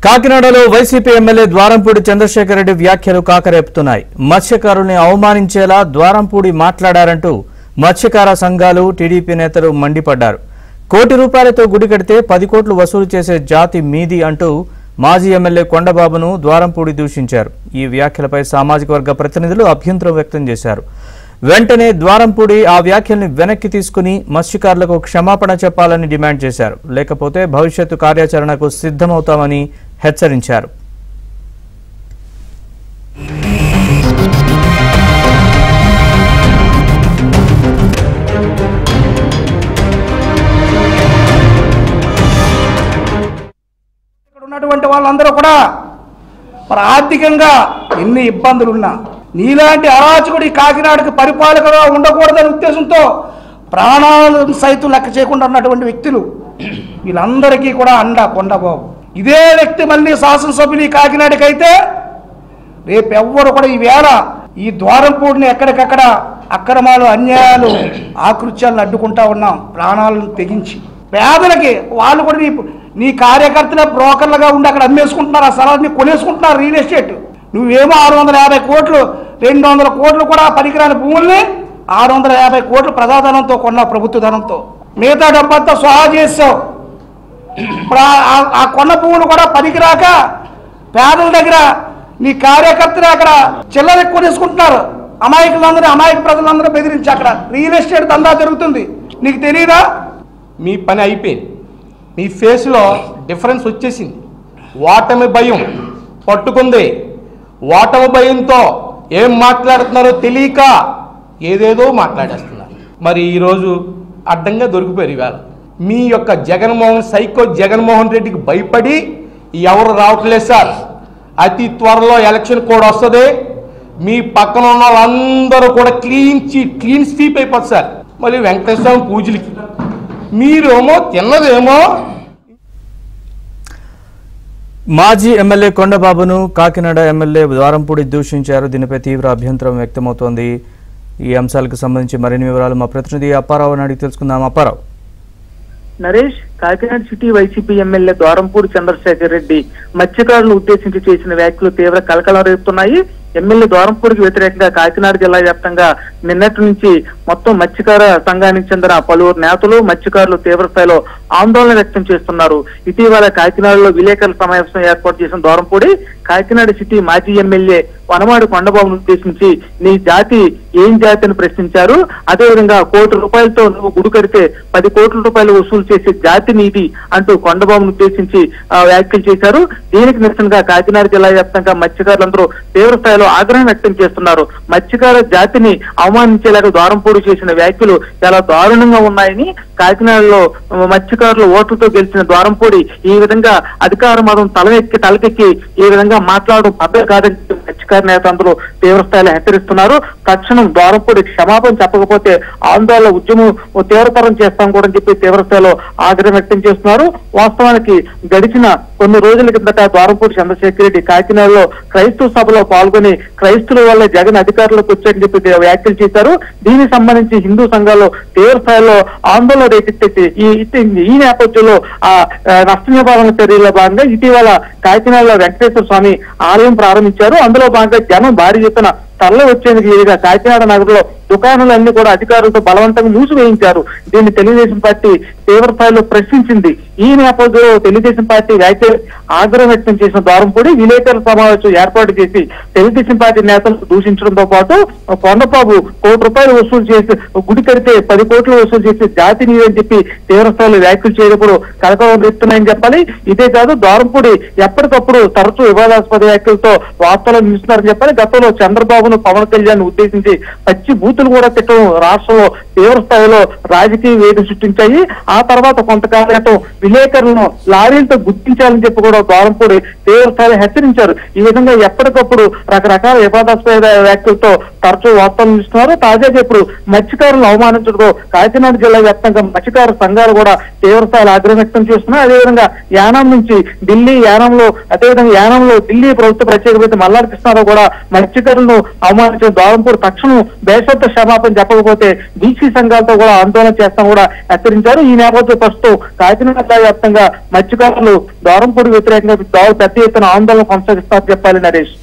కాకినాడలో YCP MLA Dwarampudi Chandrasekhar Reddy వ్యాఖ్యలు కాకరేపుతున్నాయి. మత్స్యకారుల్ని అవమానించేలా ద్వారంపూడి మాట్లాడారంటూ మత్స్యకార సంఘాలు, టీడీపీ నేతలు మండిపడ్డారు. కోటి రూపాయలతో గుడి కడితే 10 కోట్లు వసూలు చేసే జాతి మీది అంటూ మాజీ ఎమ్మెల్యే కొండబాబును ద్వారంపూడి దూషించారు. ఈ వ్యాఖ్యలపై సామాజిక వర్గ ప్రతినిధులు అభ్యంతరం వ్యక్తం చేశారు. వెంటనే ద్వారంపూడి ఆ వ్యాఖ్యల్ని వెనక్కి తీసుకుని మత్స్యకారులకు క్షమాపణ చెప్పాలని డిమాండ్ చేశారు. లేకపోతే భవిష్యత్తు కార్యాచరణకు సిద్ధమవుతామని హెచ్చరించారు. ఇక్కడ ఉన్నటువంటి వాళ్ళందరూ కూడా మరి ఆర్థికంగా ఎన్ని ఇబ్బందులున్నా నీలాంటి అరాచకుడి కాకినాడకి పరిపాలకగా ఉండకూడదనే ఉద్దేశంతో ప్రాణాలను సైతం లెక్క చేయకుండా ఉన్నటువంటి వ్యక్తులు వీళ్ళందరికీ కూడా అండా కొండబాబు. ఇదే వ్యక్తి మళ్ళీ శాసనసభ్యులు ఈ కాకినాడకి అయితే రేపు ఎవ్వరు కూడా ఈవేళ ఈ ద్వారంపూడిని ఎక్కడికక్కడ అక్రమాలు, అన్యాయాలు, ఆకృత్యాలను అడ్డుకుంటా ఉన్నాం ప్రాణాలను తెగించి. పేదలకి వాళ్ళు కూడా నీ కార్యకర్తలే బ్రోకర్లుగా ఉండి అక్కడ అమ్మేసుకుంటున్నారు, ఆ స్థలాన్ని కొనేసుకుంటున్నారు. రియల్ ఎస్టేట్ నువ్వేమో 650 కోట్లు 200 కోట్లు కూడా పనికిరాని భూముల్ని 650 కోట్లు ప్రజాధనంతో కొన్నావు, ప్రభుత్వ ధనంతో. మిగతా డబ్బంతా స్వాహా చేసావు. ఇప్పుడు ఆ కొన్న భూములు కూడా పనికిరాక పేదల దగ్గర నీ కార్యకర్తలు అక్కడ చిల్లర కొనేసుకుంటున్నారు. అమాయక ప్రజలందరూ బెదిరించి అక్కడ రియల్ ఎస్టేట్ దందా జరుగుతుంది. నీకు తెలియదా? మీ పని అయిపోయింది. మీ ఫేస్లో డిఫరెన్స్ వచ్చేసింది. ఓటమి భయం పట్టుకుంది. ఓటమి భయంతో ఏం మాట్లాడుతున్నారో తెలియక ఏదేదో మాట్లాడేస్తున్నారు. మరి ఈరోజు అడ్డంగా దొరికిపోయారు. ఇవాళ మీ యొక్క జగన్మోహన్ రెడ్డికి భయపడి ఎవరు రావట్లేదు సార్. అతి త్వరలో ఎలక్షన్ కూడా వస్తుంది. మీ పక్కన ఉన్న వాళ్ళందరూ కూడా క్లీన్ స్వీప్ అయిపోతుంది సార్. మళ్ళీ వెంకటేశ్వర స్వామి పూజలకి మీరేమో తిన్నదేమో. మాజీ ఎమ్మెల్యే కొండబాబును కాకినాడ ఎమ్మెల్యే ద్వారంపూడి దూషించారు. దీనిపై తీవ్ర అభ్యంతరం వ్యక్తమవుతోంది. ఈ అంశాలకు సంబంధించి మరిన్ని వివరాలు మా ప్రతినిధి అప్పారావు అడిగి తెలుసుకుందాం. Apparao. Naresh, Kakinada city YCP MLA Dwarampudi Chandrasekhar Reddy మత్స్యకారులను ఉద్దేశించి చేసిన వ్యాఖ్యలు తీవ్ర కలకలం రేపుతున్నాయి. ఎమ్మెల్యే ద్వారంపూడికి వ్యతిరేకంగా కాకినాడ జిల్లా వ్యాప్తంగా నిన్నటి నుంచి మొత్తం మత్స్యకార సంఘానికి చెందిన పలువురు నేతలు, మత్స్యకారులు తీవ్ర స్థాయిలో ఆందోళన వ్యక్తం చేస్తున్నారు. ఇటీవల కాకినాడలో విలేకరుల సమావేశం ఏర్పాటు చేసిన ద్వారంపూడి కాకినాడ సిటీ మాజీ ఎమ్మెల్యే వనమాడి కొండబాబును ఉద్దేశించి నీ జాతి ఏం జాతి అని ప్రశ్నించారు. అదేవిధంగా కోటి రూపాయలతో నువ్వు గుడి కడితే 10 కోట్ల రూపాయలు వసూలు చేసే జాతి నీది అంటూ కొండబాబును ఉద్దేశించి వ్యాఖ్యలు చేశారు. దీనికి నిరసనగా కాకినాడ జిల్లా వ్యాప్తంగా మత్స్యకారులందరూ తీవ్ర స్థాయిలో ఆగ్రహం వ్యక్తం చేస్తున్నారు. మత్స్యకార జాతిని అవమానించేలాగా ద్వారంపూడి చేసిన వ్యాఖ్యలు చాలా దారుణంగా ఉన్నాయని, కాకినాడలో మత్స్యకారుల ఓట్లతో గెలిచిన ద్వారంపూడి ఈ విధంగా అధికార మతం తలకెక్కి ఈ విధంగా మాట్లాడడం పద్ధతి కాదని మత్స్యకార నేతలందరూ తీవ్ర స్థాయిలో హెచ్చరిస్తున్నారు. తక్షణం ద్వారంపూడి క్షమాపణ చెప్పకపోతే ఆందోళన ఉద్యమం తీవ్రతరం చేస్తాం కూడా చెప్పి తీవ్ర స్థాయిలో ఆగ్రహం వ్యక్తం చేస్తున్నారు. వాస్తవానికి గడిచిన కొన్ని రోజుల కిందట ద్వారంపూడి చంద్రశేఖర్ రెడ్డి కాకినాడలో క్రైస్తవ సభలో పాల్గొని క్రైస్తుల వల్ల జగన్ అధికారులకు వచ్చారని చెప్పి వ్యాఖ్యలు చేశారు. దీనికి సంబంధించి హిందూ సంఘాలు తీవ్ర స్థాయిలో ఆందోళన రేకెత్తి ఈ నేపథ్యంలో ఆ నష్ట నివారణ చర్యల్లో భాగంగా ఇటీవల కాకినాడలో వెంకటేశ్వర స్వామి ఆలయం ప్రారంభించారు. అందులో భాగంగా జనం భారీ ఎత్తున తరలి వచ్చేందుకు వీలుగా కాకినాడ నగరంలో దుకాణాలన్నీ కూడా అధికారులతో బలవంతంగా మూసివేయించారు. దీన్ని తెలుగుదేశం పార్టీ తీవ్ర స్థాయిలో ప్రశ్నించింది. ఈ నేపథ్యంలో తెలుగుదేశం పార్టీ వ్యాఖ్యలు ఆగ్రహం వ్యక్తం చేసిన ద్వారంపూడి విలేకరుల సమావేశం ఏర్పాటు చేసి తెలుగుదేశం పార్టీ నేతలను దూషించడంతో పాటు కొండబాబు కోటి రూపాయలు వసూలు చేసి గుడి కడితే 10 కోట్లు వసూలు చేసి జాతి నీదని చెప్పి తీవ్ర స్థాయిలో వ్యాఖ్యలు చేయడం కలకలం రేపుతున్నాయని చెప్పాలి. ఇదే కాదు, ద్వారంపూడి ఎప్పటికప్పుడు తరచూ వివాదాస్పద వ్యాఖ్యలతో వార్తలు నిలుస్తున్నారని చెప్పాలి. గతంలో చంద్రబాబును, పవన్ కళ్యాణ్ ఉద్దేశించి పచ్చి బూతులు కూడా తిట్టడం రాష్ట్రంలో తీవ్ర స్థాయిలో రాజకీయ వేడి సృష్టించాయి. ఆ తర్వాత కొంతకాలం క్రితం విలేకరులను లారీలతో గుర్తించాలని చెప్పి కూడా ద్వారంపూడి తీవ్ర స్థాయిలో హెచ్చరించారు. ఈ విధంగా ఎప్పటికప్పుడు రకరకాల వివాదాస్పద వ్యాఖ్యలతో తరచూ వార్తలు ఇస్తున్నారు. తాజాగా ఇప్పుడు మత్స్యకారులను అవమానించడంతో కాకినాడ జిల్లా వ్యాప్తంగా మత్స్యకార సంఘాలు కూడా తీవ్రస్థాయిలో ఆగ్రహం వ్యక్తం చేస్తున్నాయి. అదేవిధంగా యానాం నుంచి ఢిల్లీ, యానంలో ఢిల్లీ ప్రభుత్వ ప్రత్యేక వ్యక్తి మల్లాడి కృష్ణారావు కూడా మత్స్యకారులను అవమానించిన ద్వారంపూడి తక్షణం బేషరతు క్షమాపణ చెప్పకపోతే బీసీ సంఘాలతో కూడా ఆందోళన చేస్తాం కూడా హెచ్చరించారు. ఈ నేపథ్యంలో ప్రస్తుతం కాకినాడ జిల్లా వ్యాప్తంగా మత్స్యకారులు ద్వారంపూడి వ్యతిరేకంగా పెద్ద ఎత్తున ఆందోళన కొనసాగిస్తారని చెప్పాలి నరేష్.